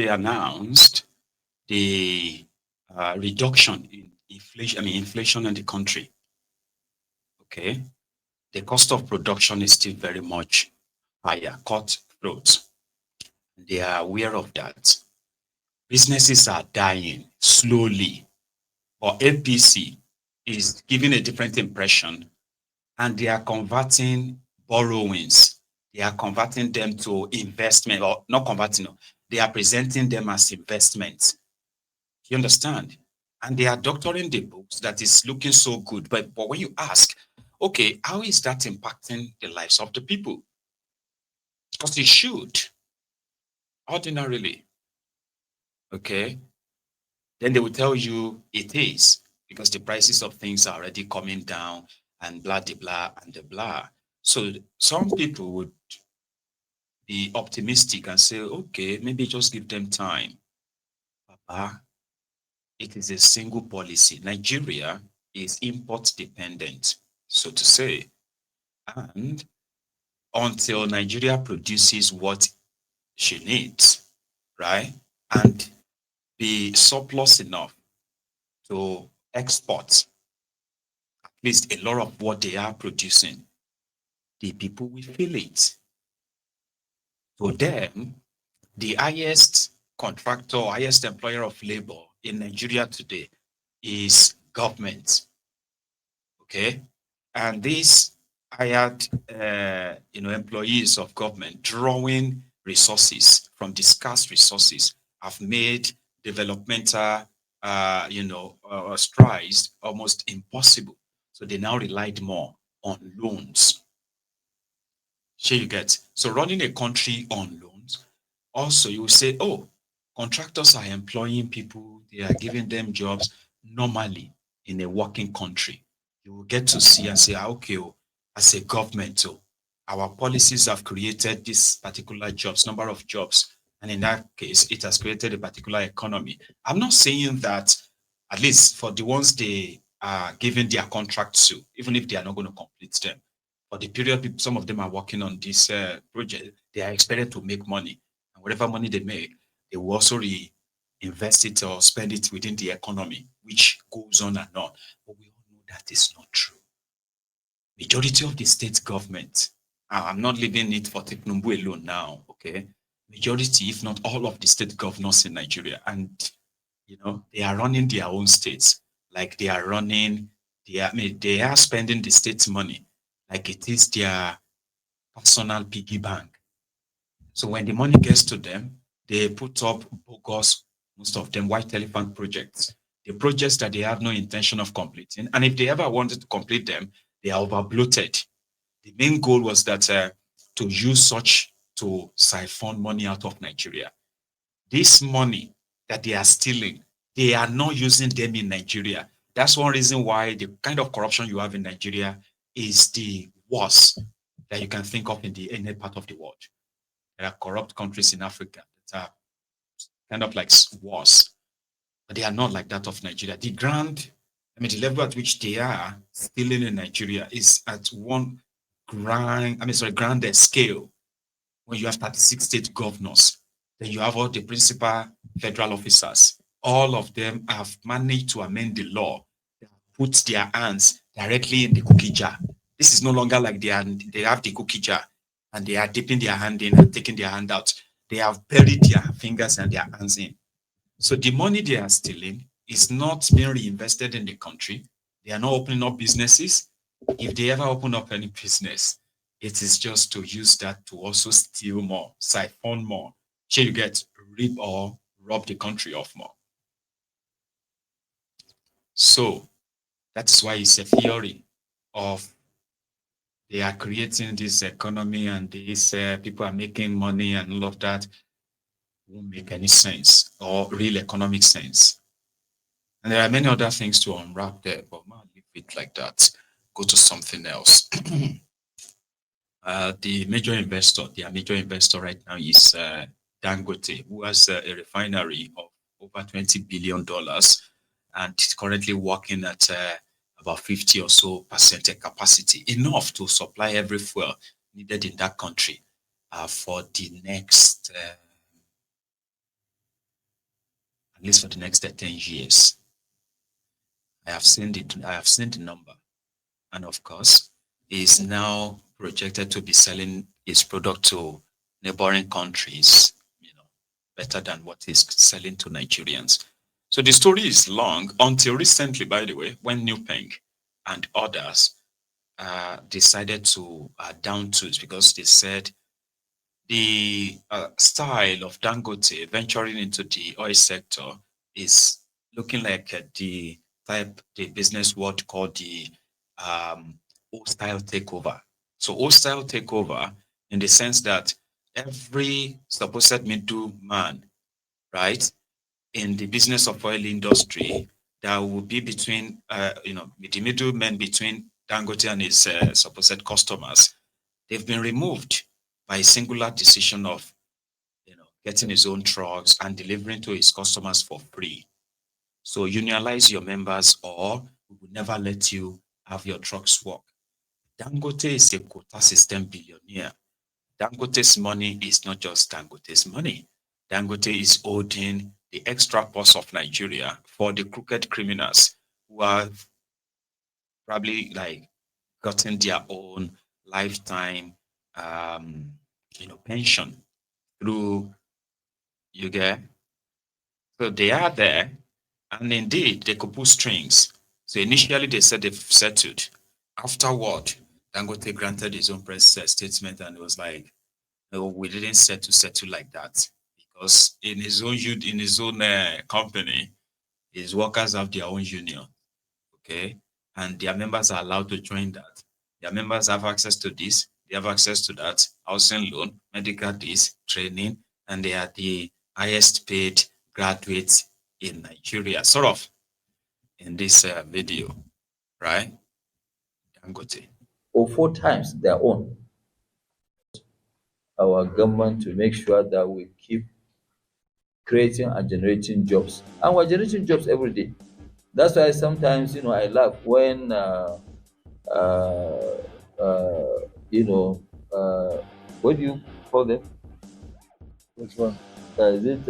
they announced the reduction in inflation in the country. Okay, the cost of production is still very much higher, cutthroat. They are aware of that. Businesses are dying slowly, or APC is giving a different impression, and they are converting borrowings. They are converting them to investment, or not converting, no, they are presenting them as investments. You understand? And they are doctoring the books that is looking so good. But when you ask, okay, how is that impacting the lives of the people? Because it should, ordinarily. Okay. Then they will tell you it is because the prices of things are already coming down and blah, de blah, and the blah. So some people would be optimistic and say, okay, maybe just give them time. Papa, it is a single policy. Nigeria is import dependent, so to say. And until Nigeria produces what she needs, right? And be surplus enough to export at least a lot of what they are producing, the people will feel it. To them, the highest contractor, highest employer of labor in Nigeria today is government. Okay, and these hired, employees of government drawing resources from the scarce resources have made developmental, strides almost impossible. So they now relied more on loans. Sure, you get. So running a country on loans, also you will say, oh, contractors are employing people, they are giving them jobs normally in a working country. You will get to see and say, okay, oh, as a government, oh, our policies have created this particular jobs, number of jobs. And in that case, it has created a particular economy. I'm not saying that, at least for the ones they are giving their contracts to, even if they are not going to complete them, for the period some of them are working on this project, they are expected to make money. And whatever money they make, they will also reinvest it or spend it within the economy, which goes on and on. But we all know that is not true. Majority of the state government, I'm not leaving it for Teknumbu alone now, okay? Majority, if not all of the state governors in Nigeria, and they are running their own states, like they are running, they are spending the state's money like it is their personal piggy bank. So when the money gets to them, they put up bogus, most of them white elephant projects, the projects that they have no intention of completing. And if they ever wanted to complete them, they are over bloated. The main goal was that to use such to siphon money out of Nigeria. This money that they are stealing, they are not using them in Nigeria. That's one reason why the kind of corruption you have in Nigeria is the worst that you can think of in any part of the world. There are corrupt countries in Africa that are kind of like worse, but they are not like that of Nigeria. The level at which they are stealing in Nigeria is at one grander scale. When you have 36 state governors, then you have all the principal federal officers. All of them have managed to amend the law, put their hands directly in the cookie jar. This is no longer like they have the cookie jar and they are dipping their hand in and taking their hand out. They have buried their fingers and their hands in. So the money they are stealing is not being reinvested in the country. They are not opening up businesses. If they ever open up any business, it is just to use that to also steal more, siphon more. So you get rip or rob the country of more. So that's why it's a theory of they are creating this economy and these people are making money and all of that won't make any sense or real economic sense. And there are many other things to unwrap there, but I'll leave it like that. Go to something else. Their major investor right now is Dangote, who has a refinery of over $20 billion and is currently working at about 50 or so percent capacity, enough to supply every fuel needed in that country for the next at least for the next 10 years. I have seen the number. And of course, is now projected to be selling its product to neighboring countries, better than what is selling to Nigerians. So the story is long until recently, by the way, when Newpeng and others decided to down tools because they said the style of Dangote venturing into the oil sector is looking like the business world called the um, hostile takeover. So hostile takeover in the sense that every supposed middleman, right, in the business of oil industry, that will be between, the middlemen between Dangote and his supposed customers, they've been removed by a singular decision of, getting his own trucks and delivering to his customers for free. So unionize your members or we will never let you have your trucks work. Dangote is a quota system billionaire. Dangote's money is not just Dangote's money. Dangote is holding the extra purse of Nigeria for the crooked criminals who have probably like gotten their own lifetime, pension through, you get. So they are there, and indeed they could pull strings. So initially they said they've settled. Afterward, Dangote granted his own press statement and it was like, no, we didn't settle like that because in his own company, his workers have their own union, okay, and their members are allowed to join that. Their members have access to this, they have access to that, housing loan, medical this, training, and they are the highest paid graduates in Nigeria, sort of in this video, right? Dangote. or 4 times their own. Our government to make sure that we keep creating and generating jobs. And we're generating jobs every day. That's why sometimes, I laugh when, uh, uh, you know, what do you call them? Which one? Is it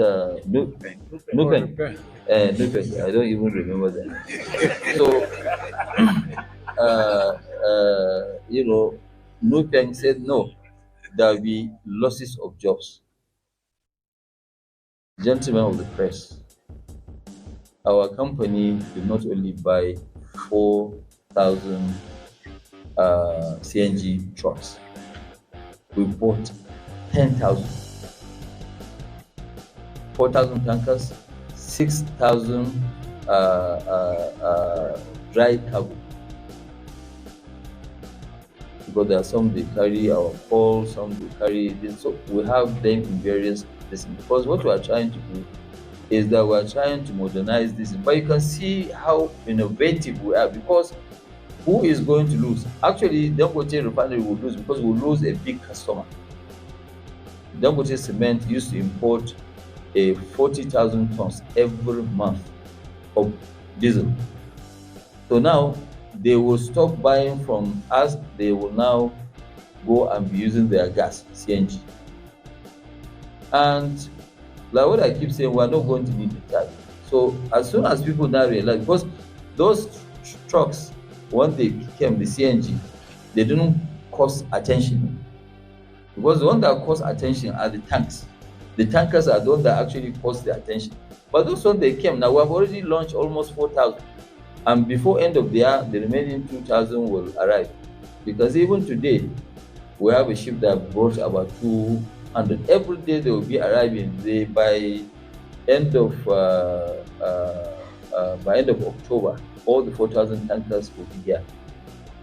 Nupen? Nupen. I don't even remember them. So, uh, Nupen said no, there will be losses of jobs. Gentlemen of the press, our company will not only buy 4,000 CNG trucks, we bought 10,000, 4,000 tankers, 6,000 dry cargo. Because there are some they carry our coal, some they carry this. So we have them in various places. Because what we are trying to do is that we are trying to modernize this. But you can see how innovative we are, because who is going to lose? Actually, Dangote Refinery will lose because we'll lose a big customer. Dangote Cement used to import 40,000 tons every month of diesel. So now they will stop buying from us. They will now go and be using their gas, CNG. And like what I keep saying, we're not going to need the charge. So as soon as people now realize, because those trucks, when they came, the CNG, they didn't cause attention. Because the one that cause attention are the tanks. The tankers are the one that actually cause the attention. But those ones they came, now we have already launched almost 4,000. And before end of the year, the remaining 2,000 will arrive. Because even today, we have a ship that brought about 200. Every day they will be arriving. By end of October, all the 4,000 tankers will be here.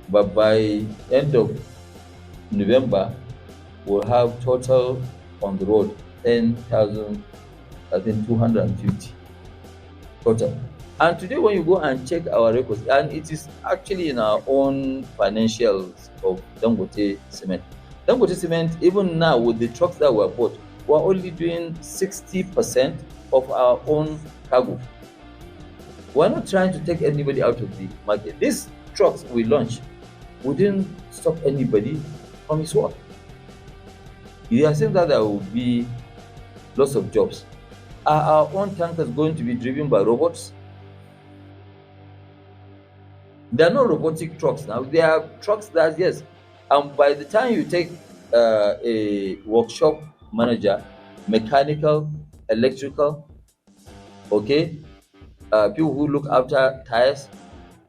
But by end of November, we'll have total on the road 10,000, I think 250 total. And today, when you go and check our records, and it is actually in our own financials of Dangote Cement. Dangote Cement, even now with the trucks that were bought, we're only doing 60% of our own cargo. We're not trying to take anybody out of the market. These trucks we launched, we didn't stop anybody from his work. You are saying that there will be lots of jobs. Are our own tankers going to be driven by robots? There are no robotic trucks now. There are trucks that, yes, and by the time you take a workshop manager, mechanical, electrical, okay, people who look after tires,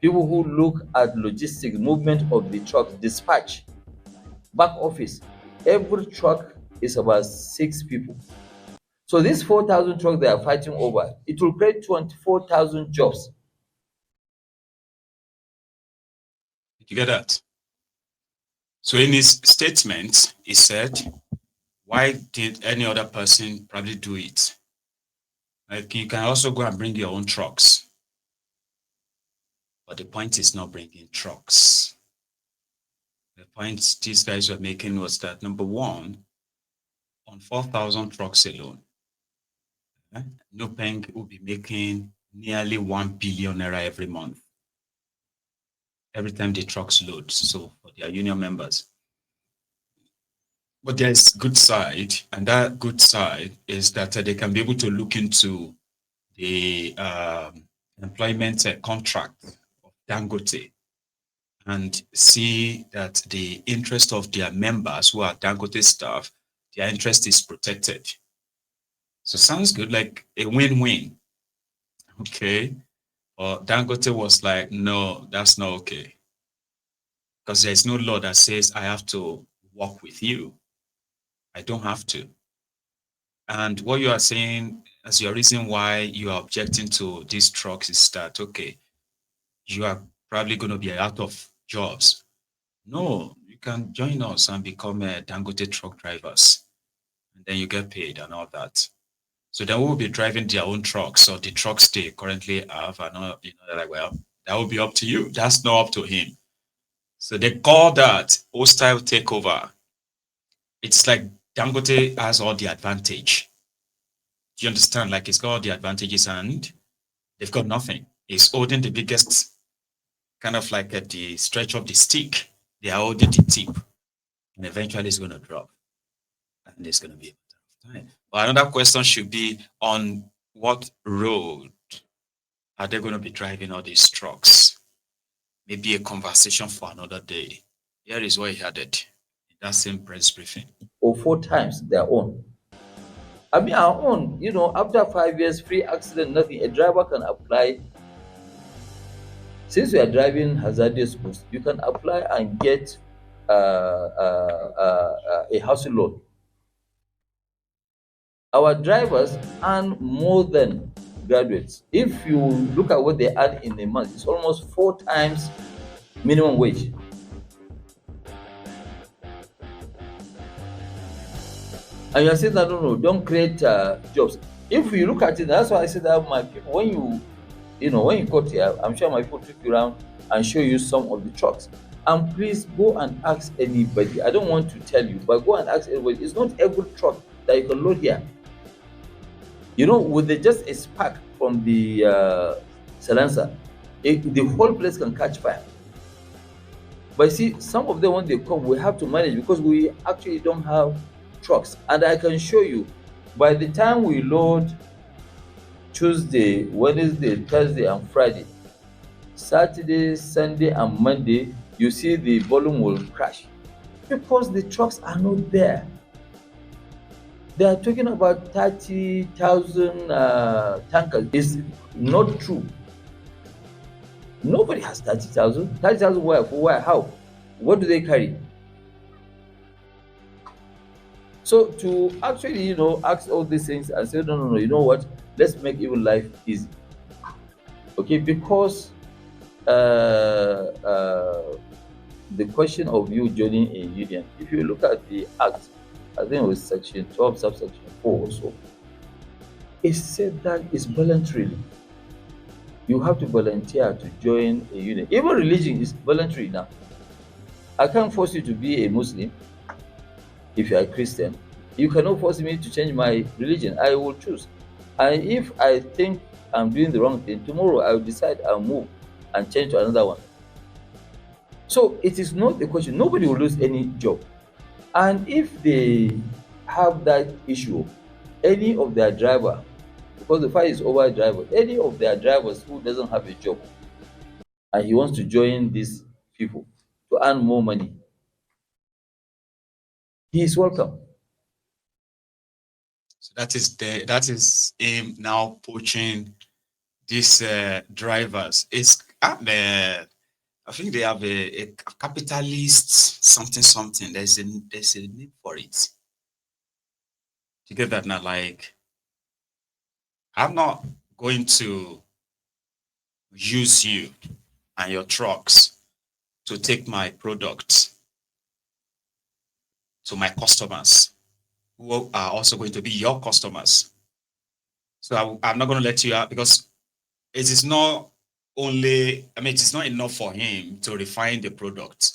people who look at logistics, movement of the truck, dispatch, back office, every truck is about 6 people. So these 4,000 trucks they are fighting over, it will create 24,000 jobs. You get that? So in his statement, he said, why did any other person probably do it? Like you can also go and bring your own trucks. But the point is not bringing trucks. The point these guys were making was that number one, on 4,000 trucks alone, Nupeng will be making nearly 1 billion naira every month. Every time the trucks load, so for their union members. But there's good side, and that good side is that they can be able to look into the employment contract of Dangote and see that the interest of their members who are Dangote staff, their interest is protected. So sounds good, like a win-win. Okay. But Dangote was like, no, that's not okay. Because there's no law that says I have to work with you. I don't have to. And what you are saying as your reason why you are objecting to these trucks is that, okay, you are probably going to be out of jobs. No, you can join us and become a Dangote truck drivers. And then you get paid and all that. So then we'll be driving their own trucks or the trucks they currently have. And they're like, well, that will be up to you. That's not up to him. So they call that hostile takeover. It's like Dangote has all the advantage. Do you understand? Like it's got all the advantages and they've got nothing. It's holding the biggest, kind of like at the stretch of the stick. They are holding the tip. And eventually it's going to drop. And it's going to be a matter of time. But another question should be on what road are they going to be driving all these trucks? Maybe a conversation for another day. Here is what he added in that same press briefing. Or 4 times their own. I mean, our own, after 5 years, free accident, nothing, a driver can apply. Since we are driving hazardous goods, you can apply and get a housing loan. Our drivers earn more than graduates. If you look at what they earn in a month, it's almost 4 times minimum wage. And you are saying that no, don't create jobs. If you look at it, that's why I said that my people, when you got here, I'm sure my people took you around and show you some of the trucks. And please go and ask anybody. I don't want to tell you, but go and ask anybody. It's not every truck that you can load here. With just a spark from the silencer, the whole place can catch fire. But see, some of them when they come, we have to manage because we actually don't have trucks. And I can show you, by the time we load Tuesday, Wednesday, Thursday, and Friday, Saturday, Sunday, and Monday, you see the volume will crash because the trucks are not there. They are talking about 30,000 tankers. It's not true. Nobody has 30,000. 30,000 where? For where? How? What do they carry? So to actually, ask all these things and say, no, you know what? Let's make even life easy. Okay, because the question of you joining a union, if you look at the act, I think it was section 12, subsection 4 or so, it said that it's voluntarily. You have to volunteer to join a union. Even religion is voluntary now. I can't force you to be a Muslim if you are a Christian. You cannot force me to change my religion. I will choose. And if I think I'm doing the wrong thing, tomorrow I will decide I'll move and change to another one. So it is not a question. Nobody will lose any job. And if they have that issue, any of their driver because the fight is over drivers. Any of their drivers who doesn't have a job and he wants to join these people to earn more money, he is welcome. So that is him now poaching these drivers. I think they have a capitalist something something. There's a name for it. You get that now? Like, I'm not going to use you and your trucks to take my products to my customers who are also going to be your customers. So I'm not going to let you out because it is not only, I mean, it is not enough for him to refine the product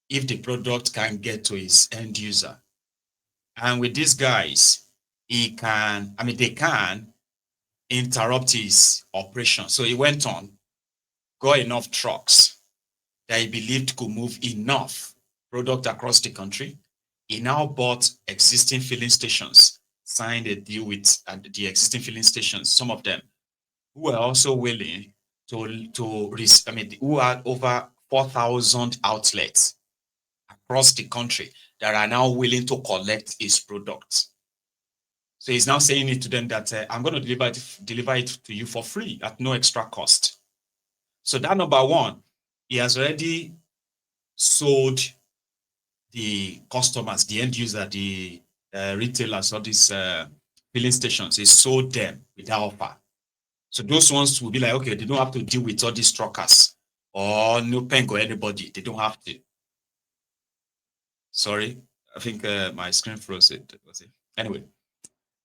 if the product can get to his end user. And with these guys, he can, I mean, they can interrupt his operation. So he went on, got enough trucks that he believed could move enough product across the country. He now bought existing filling stations, signed a deal with the existing filling stations, some of them who were also willing I mean, who had over 4,000 outlets across the country that are now willing to collect his products. So he's now saying it to them that I'm going to deliver it to you for free at no extra cost. So that number one, he has already sold the customers, the end user, the retailers, or these filling stations. He sold them with that offer. So those ones will be like, okay, they don't have to deal with all these truckers or no pen or anybody. They don't have to. Sorry, I think my screen froze. Was it? Anyway,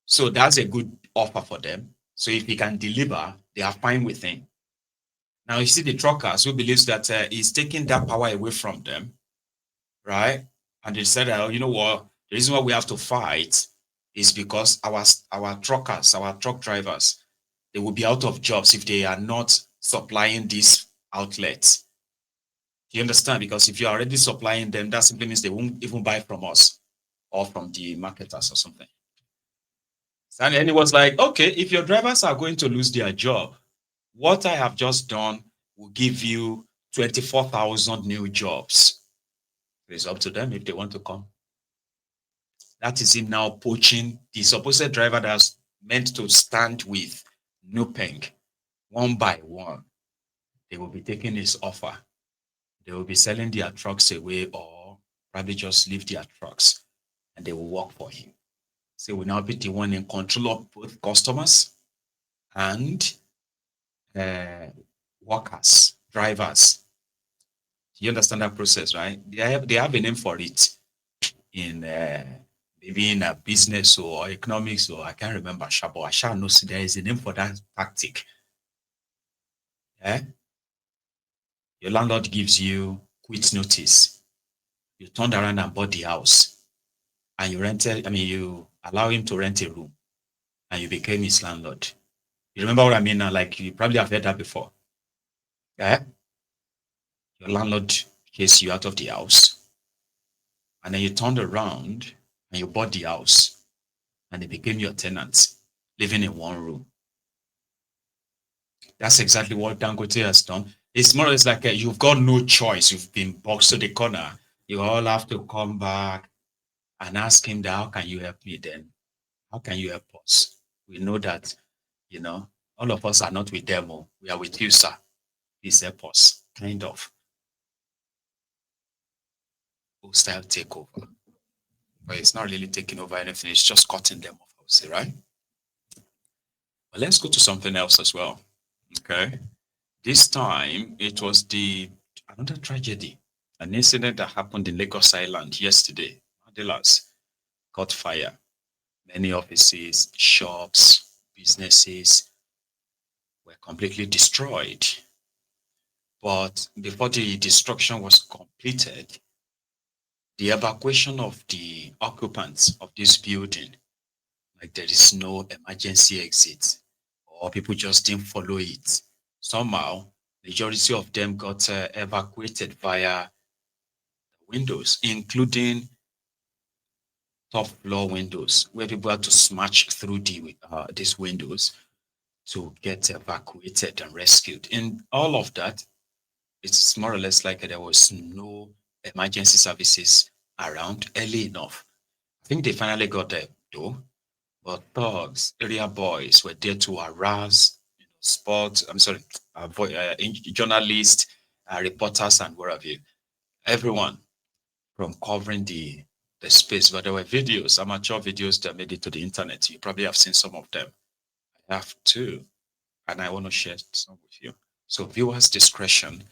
so that's a good offer for them. So if he can deliver, they are fine with him. Now you see the truckers who believes that he's taking that power away from them, right? And they said, you know what? The reason why we have to fight is because our truckers, our truck drivers, they will be out of jobs if they are not supplying these outlets. Do you understand? Because if you're already supplying them, that simply means they won't even buy from us or from the marketers or something. And he was like, okay, if your drivers are going to lose their job, what I have just done will give you 24,000 new jobs. It's up to them if they want to come. That is him now poaching the supposed driver that's meant to stand with Nupeng one by one. They will be taking his offer. They will be selling their trucks away or probably just leave their trucks and they will work for him. So he will now be the one in control of both customers and workers, drivers. You understand that process, right? They have a name for it in maybe in a business or economics, or I can't remember. But I shall know there is a name for that tactic. Yeah? Your landlord gives you quit notice. You turned around and bought the house, and you allow him to rent a room, and you became his landlord. You remember what I mean now? Like you probably have heard that before. Yeah? Your landlord chased you out of the house, and then you turned around and you bought the house, and they became your tenants, living in one room. That's exactly what Dangote has done. It's more or less like you've got no choice. You've been boxed to the corner. You all have to come back and ask him that, how can you help me then? How can you help us? We know that, all of us are not with them. We are with you, sir. Please help us. Kind of hostile takeover. But it's not really taking over anything. It's just cutting them off, I would say, right? But let's go to something else as well. Okay. This time it was another tragedy, an incident that happened in Lagos Island yesterday. Mandilas caught fire. Many offices, shops, businesses were completely destroyed. But before the destruction was completed, the evacuation of the occupants of this building, like there is no emergency exit, or people just didn't follow it. Somehow, majority of them got evacuated via windows, including top floor windows where people had to smash through these windows to get evacuated and rescued. In all of that, it's more or less like there was no emergency services around early enough. I think they finally got there though, but thugs, area boys were there to harass sports. I'm sorry, journalists, reporters, and wherever everyone from covering the space. But there were videos, amateur videos that made it to the internet. You probably have seen some of them. I have too, and I want to share some with you. So viewers' discretion